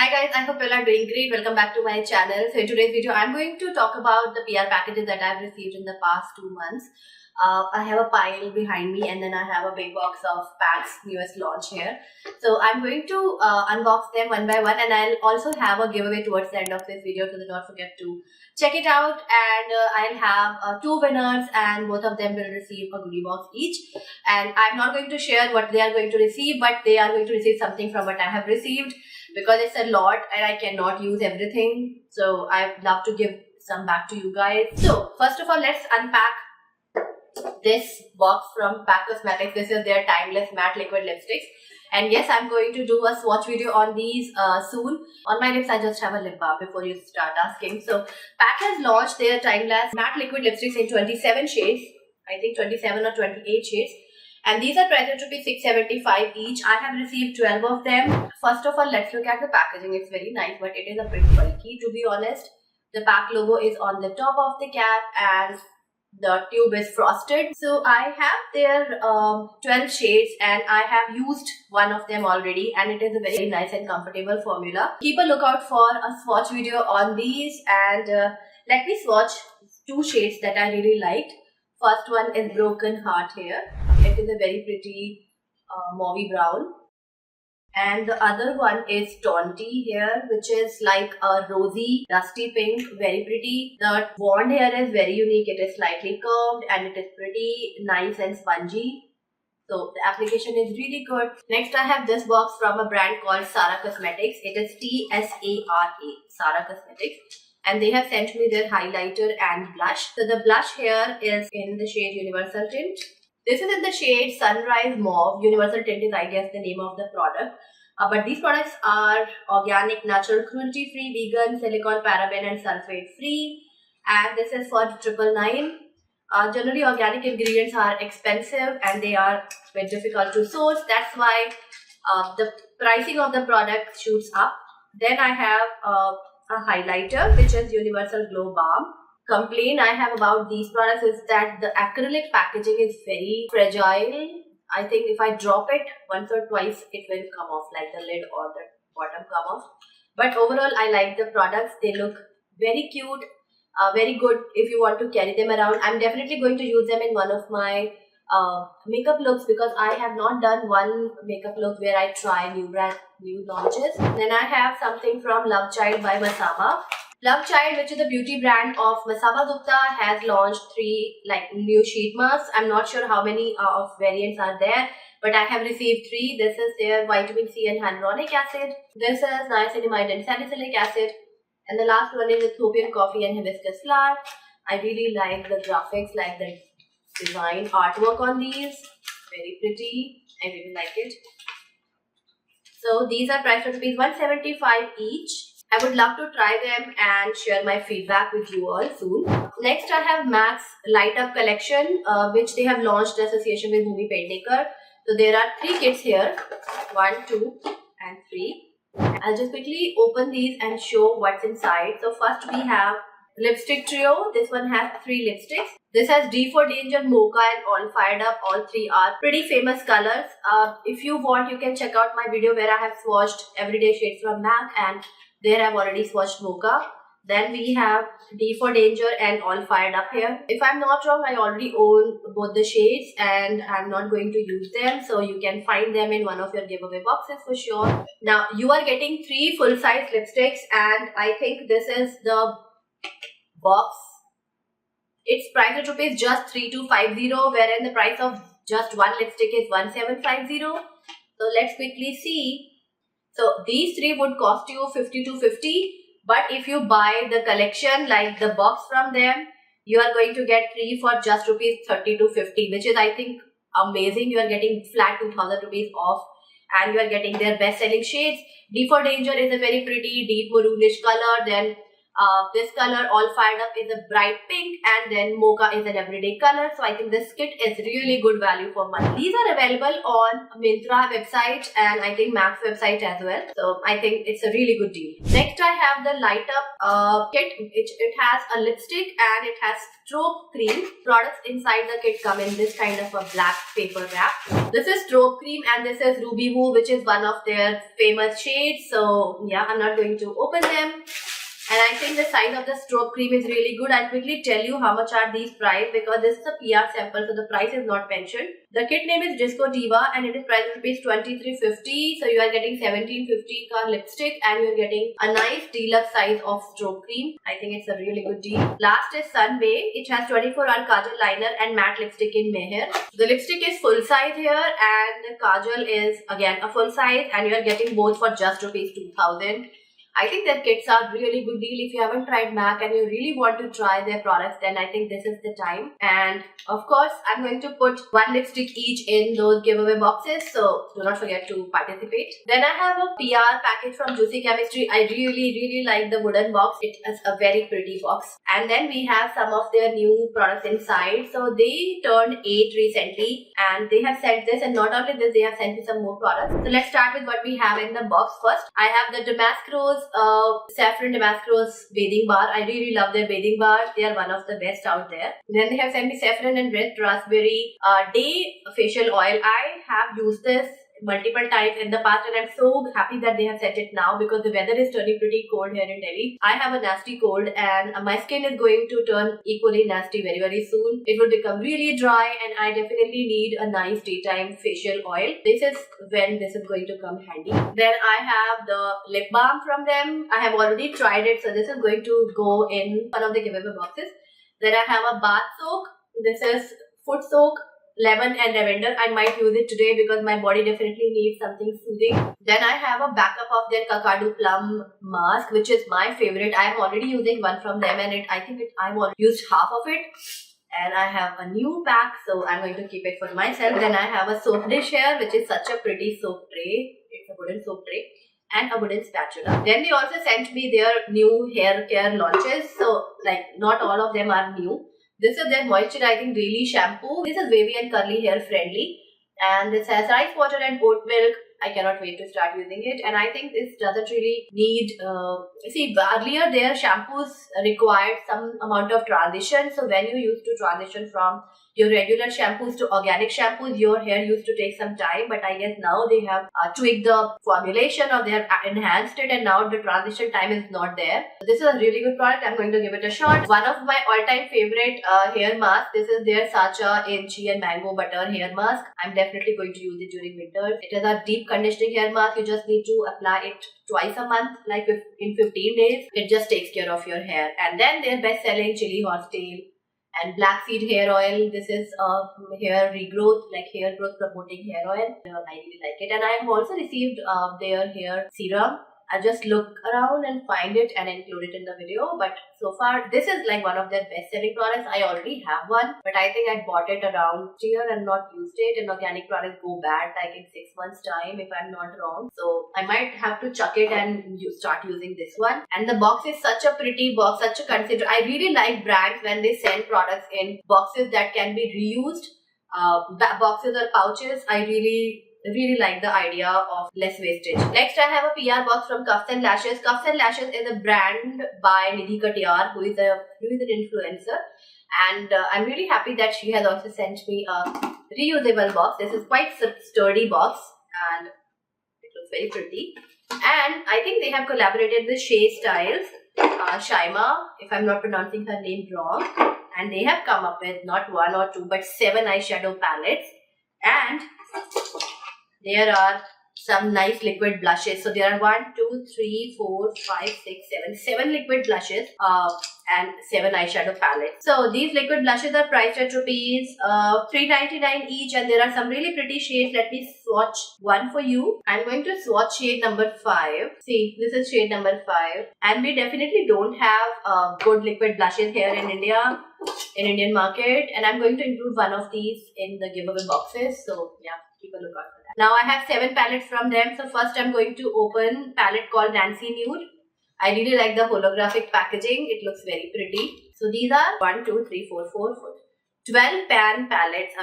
Hi guys, I hope you all are doing great. Welcome back to my channel. So in today's video, I'm going to talk about the PR packages that I've received in the past 2 months. I have a pile behind me and then I have a big box of packs, newest launch here. So I'm going to unbox them one by one, and I'll also have a giveaway towards the end of this video, so do not forget to check it out. And I'll have 2 winners, and both of them will receive a goodie box each. And I'm not going to share what they are going to receive, but they are going to receive something from what I have received, because it's a lot and I cannot use everything. So I'd love to give some back to you guys. So first of all, let's unpack this box from Pack Cosmetics. This is their timeless matte liquid lipsticks. And yes, I'm going to do a swatch video on these soon. On my lips, I just have a lip balm before you start asking. So Pack has launched their timeless matte liquid lipsticks in 27 shades. I think 27 or 28 shades. And these are priced at ₹675 each. I have received 12 of them. First of all, let's look at the packaging. It's very nice, but it is a bit bulky, to be honest. The Pack logo is on the top of the cap and the tube is frosted. So I have their 12 shades and I have used one of them already, and it is a very nice and comfortable formula. Keep a lookout for a swatch video on these, and let me swatch 2 shades that I really liked. First one is Broken Heart here. It is a very pretty mauvey brown. And the other one is Taunty here, which is like a rosy, dusty pink, very pretty. The wand here is very unique. It is slightly curved and it is pretty nice and spongy. So the application is really good. Next, I have this box from a brand called Sara Cosmetics. It is TSARA, Sara Cosmetics. And they have sent me their highlighter and blush. So the blush here is in the shade Universal Tint. This is in the shade Sunrise Mauve. Universal Tint is, I guess, the name of the product. But these products are organic, natural, cruelty-free, vegan, silicone, paraben and sulfate-free. And this is for $999. Generally, organic ingredients are expensive and they are a bit difficult to source. That's why the pricing of the product shoots up. Then I have a highlighter, which is Universal Glow Balm. Complaint I have about these products is that the acrylic packaging is very fragile. I think if I drop it once or twice, it will come off, like the lid or the bottom come off. But overall, I like the products. They look very cute, very good if you want to carry them around. I'm definitely going to use them in one of my makeup looks, because I have not done one makeup look where I try new launches. Then I have something from Love Child by Masaba. Love Child, which is a beauty brand of Masaba Gupta, has launched 3 new sheet masks. I'm not sure how many of variants are there, but I have received 3. This is their vitamin C and hyaluronic acid. This is niacinamide and salicylic acid. And the last one is Ethiopian coffee and hibiscus flower. I really like the graphics, like the design artwork on these. Very pretty. I really like it. So these are priced at ₹175 each. I would love to try them and share my feedback with you all soon. Next, I have MAC's Light Up collection, which they have launched in association with Bhumi Painmaker. So there are 3 kits here, 1, 2 and 3. I'll just quickly open these and show what's inside. So first we have lipstick trio. This one has 3 lipsticks. This has D for Danger, Mocha and All Fired Up. All 3 are pretty famous colors. If you want, you can check out my video where I have swatched everyday shades from MAC, and there I've already swatched Mocha. Then we have D for Danger and All Fired Up here. If I'm not wrong, I already own both the shades and I'm not going to use them. So you can find them in one of your giveaway boxes for sure. Now you are getting 3 full-size lipsticks, and I think this is the box. It's priced at just ₹3250, wherein the price of just one lipstick is $1750. So let's quickly see. So these 3 would cost you $52.50, but if you buy the collection, like the box from them, you are going to get 3 for just ₹32.50, which is, I think, amazing. You are getting flat ₹2,000 off, and you are getting their best selling shades. D for Danger is a very pretty deep maroonish color. Then This color all fired up is a bright pink, and then mocha is an everyday color. So I think this kit is really good value for money. These are available on Myntra website and I think Max website as well. So I think it's a really good deal. Next I have the light up kit. It has a lipstick and it has strobe cream. Products inside the kit come in this kind of a black paper wrap. This is strobe cream and this is Ruby Woo, which is one of their famous shades. So yeah, I'm not going to open them. And I think the size of the strobe cream is really good. I'll quickly tell you how much are these priced because this is a PR sample, so the price is not mentioned. The kit name is Disco Diva and it is priced rupees 2350. So you are getting 1750 ka lipstick and you are getting a nice deluxe size of strobe cream. I think it's a really good deal. Last is Sunbay. It has 24-hour kajal liner and matte lipstick in Meher. The lipstick is full size here and the kajal is again a full size and you are getting both for just rupees 2000. I think their kits are really good deal. If you haven't tried MAC and you really want to try their products, then I think this is the time. And of course, I'm going to put one lipstick each in those giveaway boxes. So do not forget to participate. Then I have a PR package from Juicy Chemistry. I really like the wooden box. It is a very pretty box. And then we have some of their new products inside. So they turned 8 recently and they have sent this, and not only this, they have sent me some more products. So let's start with what we have in the box first. I have the Damascus Saffron Damascus bathing bar. I really love their bathing bar. They are one of the best out there. Then they have sent me saffron and red raspberry day facial oil. I have used this multiple times in the past and I'm so happy that they have sent it now because the weather is turning pretty cold here in Delhi. I have a nasty cold and my skin is going to turn equally nasty very soon. It will become really dry and I definitely need a nice daytime facial oil. This is when this is going to come handy. Then I have the lip balm from them. I have already tried it, so this is going to go in one of the giveaway boxes. Then I have a bath soak. This is foot soak, lemon and lavender. I might use it today because my body definitely needs something soothing. Then I have a backup of their Kakadu Plum mask, which is my favorite. I am already using one from them and I've already used half of it. And I have a new pack, so I'm going to keep it for myself. Then I have a soap dish here, which is such a pretty soap tray. It's a wooden soap tray and a wooden spatula. Then they also sent me their new hair care launches. So like not all of them are new. This is their moisturizing daily shampoo. This is wavy and curly hair friendly. And this has rice water and oat milk. I cannot wait to start using it. And I think this doesn't really need... see, earlier their shampoos required some amount of transition. So when you used to transition from your regular shampoos to organic shampoos, your hair used to take some time. But I guess now they have tweaked the formulation or they have enhanced it and now the transition time is not there. So this is a really good product. I'm going to give it a shot. One of my all-time favorite hair masks. This is their Sacha Inchi and Mango Butter hair mask. I'm definitely going to use it during winter. It is a deep conditioning hair mask. You just need to apply it twice a month, like in 15 days. It just takes care of your hair. And then their best-selling chili horsetail and black seed hair oil. This is hair regrowth, like hair growth promoting hair oil. I really like it. And I have also received their hair serum. I'll just look around and find it and include it in the video. But so far, this is like one of their best-selling products. I already have one, but I think I bought it around here and not used it. And organic products go bad like in 6 months' time, if I'm not wrong. So I might have to chuck it and start using this one. And the box is such a pretty box, such a consider. I really like brands when they send products in boxes that can be reused. Boxes or pouches. I really like the idea of less wastage. Next, I have a PR box from Cuffs and Lashes. Cuffs and Lashes is a brand by Nidhi Katiyar, who is an influencer. And I'm really happy that she has also sent me a reusable box. This is quite sturdy box and it looks very pretty. And I think they have collaborated with Shea Styles, Shaima, if I'm not pronouncing her name wrong. And they have come up with not 1 or 2 but 7 eyeshadow palettes. And there are some nice liquid blushes. So there are 1, 2, 3, 4, 5, 6, 7 liquid blushes and 7 eyeshadow palettes. So these liquid blushes are priced at rupees 3.99 each, and there are some really pretty shades. Let me swatch one for you. I'm going to swatch shade number 5. See, this is shade number 5, and we definitely don't have good liquid blushes here in India, in Indian market, and I'm going to include one of these in the giveaway boxes. So yeah, keep a lookout for that. Now I have 7 palettes from them. So first I'm going to open palette called Nancy Nude. I really like the holographic packaging. It looks very pretty. So these are 1, 2, 3, 4, 4, 4. 12 pan palettes,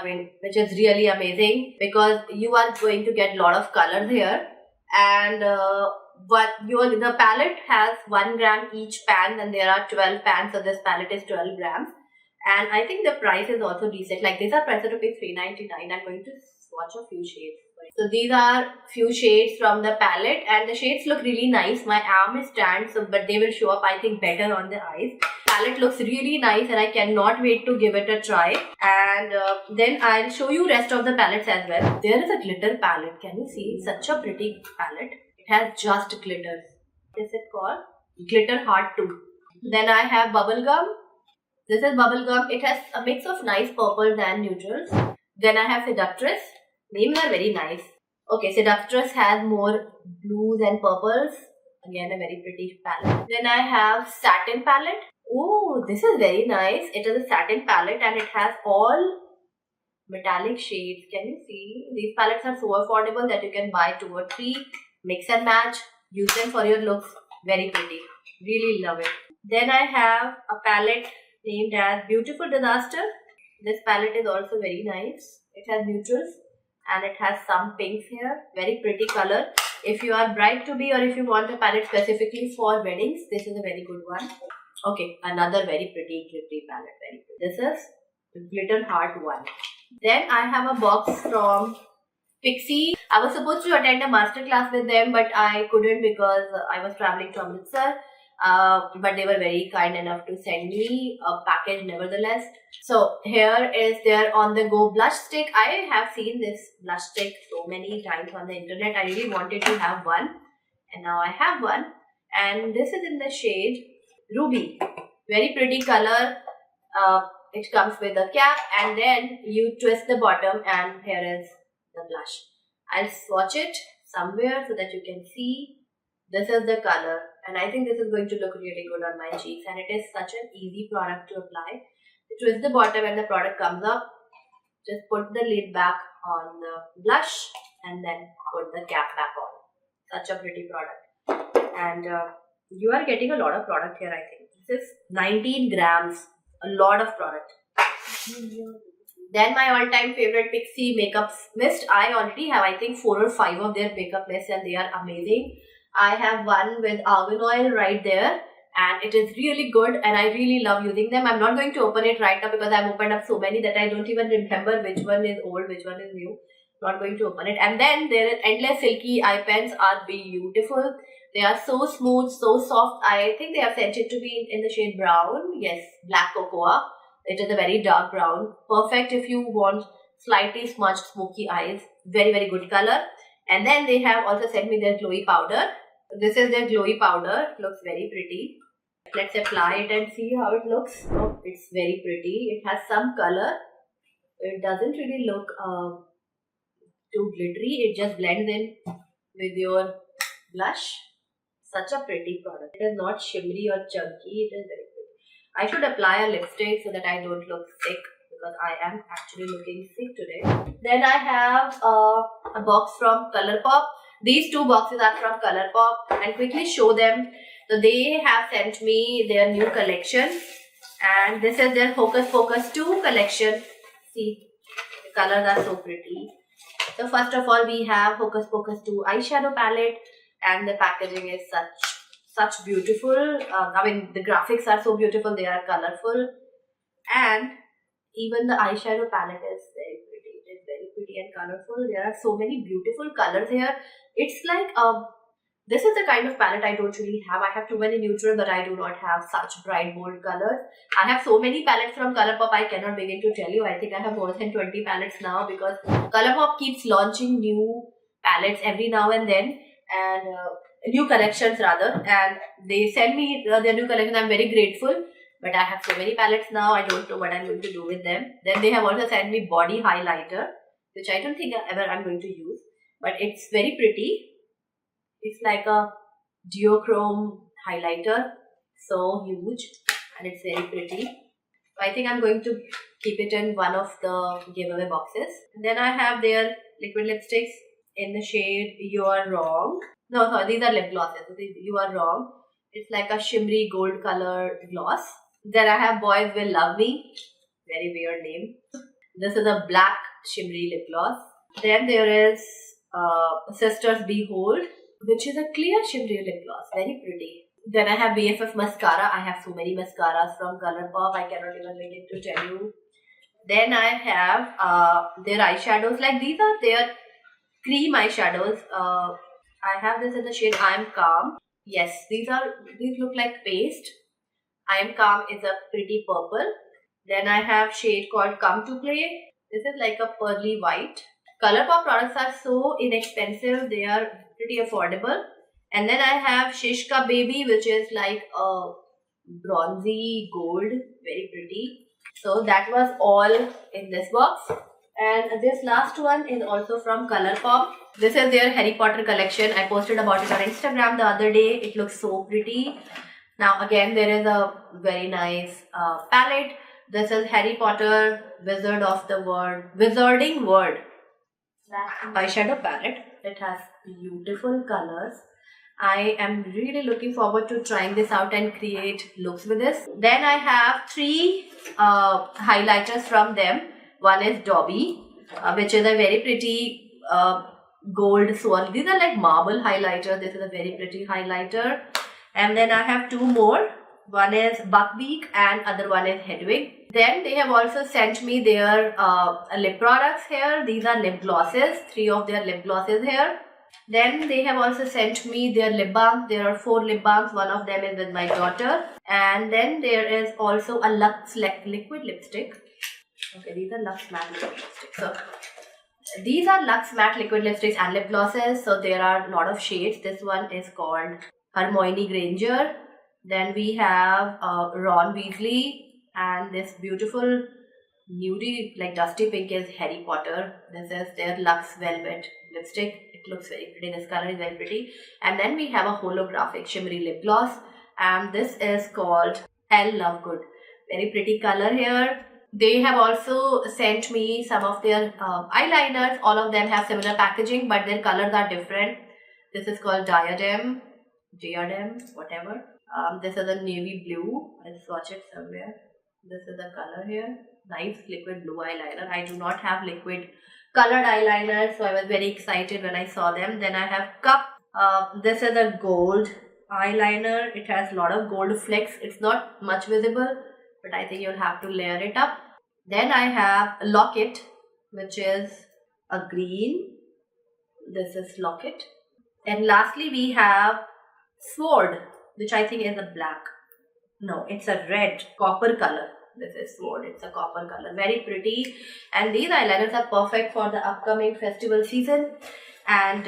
which is really amazing because you are going to get a lot of colors here. And the palette has 1 gram each pan, and there are 12 pans, so this palette is 12 grams. And I think the price is also decent. Like these are priced at rupees 399. I'm going to swatch a few shades. So these are few shades from the palette, and the shades look really nice. My arm is tanned, but they will show up I think better on the eyes. Palette looks really nice, and I cannot wait to give it a try. And then I'll show you rest of the palettes as well. There is a glitter palette. Can you see? Such a pretty palette. It has just glitters. What is it called? Glitter Heart 2. Then I have bubblegum. This is bubblegum. It has a mix of nice purples and neutrals. Then I have seductress. Names are very nice. Okay, seductress has more blues and purples. Again, a very pretty palette. Then I have satin palette. Oh, this is very nice. It is a satin palette and it has all metallic shades. Can you see? These palettes are so affordable that you can buy 2 or 3, mix and match, use them for your looks. Very pretty. Really love it. Then I have a palette named as Beautiful Disaster. This palette is also very nice. It has neutrals and it has some pinks here. Very pretty color. If you are bride to be or if you want a palette specifically for weddings, this is a very good one. Okay, another very pretty glittery palette. Very pretty. This is the Glitter Heart 1. Then I have a box from Pixie. I was supposed to attend a masterclass with them, but I couldn't because I was traveling to Amritsar. But they were very kind enough to send me a package nevertheless. So here is their on the go blush stick. I have seen this blush stick so many times on the internet. I really wanted to have one, and now I have one. And this is in the shade Ruby. Very pretty color. It comes with a cap, and then you twist the bottom, and here is the blush. I'll swatch it somewhere so that you can see. This is the color, and I think this is going to look really good on my cheeks, and it is such an easy product to apply. You twist the bottom and the product comes up. Just put the lid back on the blush and then put the cap back on. Such a pretty product. And you are getting a lot of product here, I think. This is 19 grams. A lot of product. Then my all-time favorite Pixie makeup mist. I already have I think 4 or 5 of their makeup mists, and they are amazing. I have one with argan oil right there, and it is really good and I really love using them. I'm not going to open it right now because I've opened up so many that I don't even remember which one is old, which one is new. Not going to open it. And then their Endless Silky eye pens are beautiful. They are so smooth, so soft. I think they have sent it to me in the shade brown. Yes, black cocoa. It is a very dark brown. Perfect if you want slightly smudged smoky eyes. Very, very good color. And then they have also sent me their glowy powder. This is their glowy powder. Looks very pretty. Let's apply it and see how it looks. Oh, it's very pretty. It has some color. It doesn't really look too glittery. It just blends in with your blush. Such a pretty product. It is not shimmery or chunky. It is very pretty. I should apply a lipstick so that I don't look sick, because I am actually looking sick today. Then I have a box from Colourpop. These 2 boxes are from Colourpop, and quickly show them. So they have sent me their new collection, and this is their Hocus Pocus 2 collection. See, the colors are so pretty. So first of all, we have Hocus Pocus 2 eyeshadow palette, and the packaging is such beautiful. The graphics are so beautiful. They are colorful, and even the eyeshadow palette is very pretty. It is very pretty and colorful. There are so many beautiful colors here. It's like this is the kind of palette I don't really have. I have too many neutral, but I do not have such bright bold colors. I have so many palettes from Colourpop, I cannot begin to tell you. I think I have more than 20 palettes now, because Colourpop keeps launching new palettes every now and then, and new collections rather, and they send me their new collection. I'm very grateful, but I have so many palettes now, I don't know what I'm going to do with them. Then they have also sent me body highlighter, which I don't think I'm going to use, but it's very pretty. It's like a duochrome highlighter, so huge, and it's very pretty. So I think I'm going to keep it in one of the giveaway boxes. And then I have their liquid lipsticks in the shade You Are Wrong. No, sorry, these are lip glosses. You Are Wrong. It's like a shimmery gold color gloss. Then I have Boys Will Love Me. Very weird name. This is a black shimmery lip gloss. Then there is Sisters Behold, which is a clear shimmery lip gloss. Very pretty. Then I have BFF mascara. I have so many mascaras from Colourpop. I cannot even begin to tell you. Then I have their eyeshadows. Like these are their cream eyeshadows. I have this in the shade I Am Calm. Yes, these look like paste. I Am Calm is a pretty purple. Then I have shade called Come to Play. This is like a pearly white. Colourpop products are so inexpensive. They are pretty affordable. And then I have Shishka Baby, which is like a bronzy gold. Very pretty. So that was all in this box. And this last one is also from Colourpop. This is their Harry Potter collection. I posted about it on Instagram the other day. It looks so pretty. Now again, there is a very nice palette. This is Harry Potter Wizarding World eyeshadow palette. It has beautiful colors. I am really looking forward to trying this out and create looks with this. Then I have 3 highlighters from them. One is Dobby, which is a very pretty gold swirl. These are like marble highlighters. This is a very pretty highlighter. And then I have 2 more. One is Buckbeak and other one is Hedwig. Then they have also sent me their lip products here. These are lip glosses. 3 of their lip glosses here. Then they have also sent me their lip balms. There are 4 lip balms. One of them is with my daughter. And then there is also a Lux liquid lipstick. Okay, these are Lux matte liquid lipsticks. So these are Lux matte liquid lipsticks and lip glosses. So there are a lot of shades. This one is called Hermione Granger. Then we have Ron Weasley, and this beautiful nudie like dusty pink is Harry Potter. This is their Lux Velvet lipstick. It looks very pretty. This color is very pretty. And then we have a holographic shimmery lip gloss, and this is called Elle Lovegood. Very pretty color here. They have also sent me some of their eyeliners. All of them have similar packaging, but their colors are different. This is called Diadem, whatever. This is a navy blue. I'll swatch it somewhere. This is the color here. Nice liquid blue eyeliner. I do not have liquid colored eyeliner, so I was very excited when I saw them. Then I have Cup. This is a gold eyeliner. It has a lot of gold flecks. It's not much visible, but I think you'll have to layer it up. Then I have Locket, which is a green. This is Locket. And lastly, we have Sword, which I think is a black. No, it's a red, copper color. This is Sword. It's a copper color. Very pretty. And these eyeliners are perfect for the upcoming festival season. And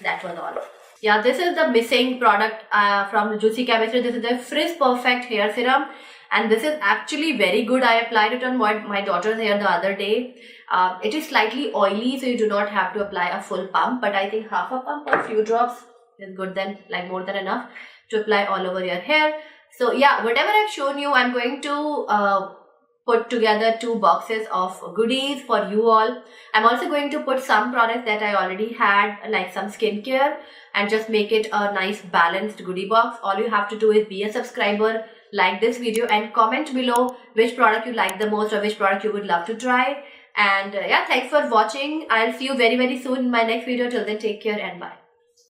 that was all. Yeah, this is the missing product from Juicy Chemistry. This is the Frizz Perfect Hair Serum. And this is actually very good. I applied it on my daughter's hair the other day. It is slightly oily, so you do not have to apply a full pump. But I think half a pump or a few drops is good, then like more than enough to apply all over your hair. So yeah, whatever I've shown you, I'm going to put together 2 boxes of goodies for you all. I'm also going to put some products that I already had, like some skincare, and just make it a nice balanced goodie box. All you have to do is be a subscriber, like this video, and comment below which product you like the most or which product you would love to try. And yeah, thanks for watching. I'll see you very soon in my next video. Till then, take care and bye.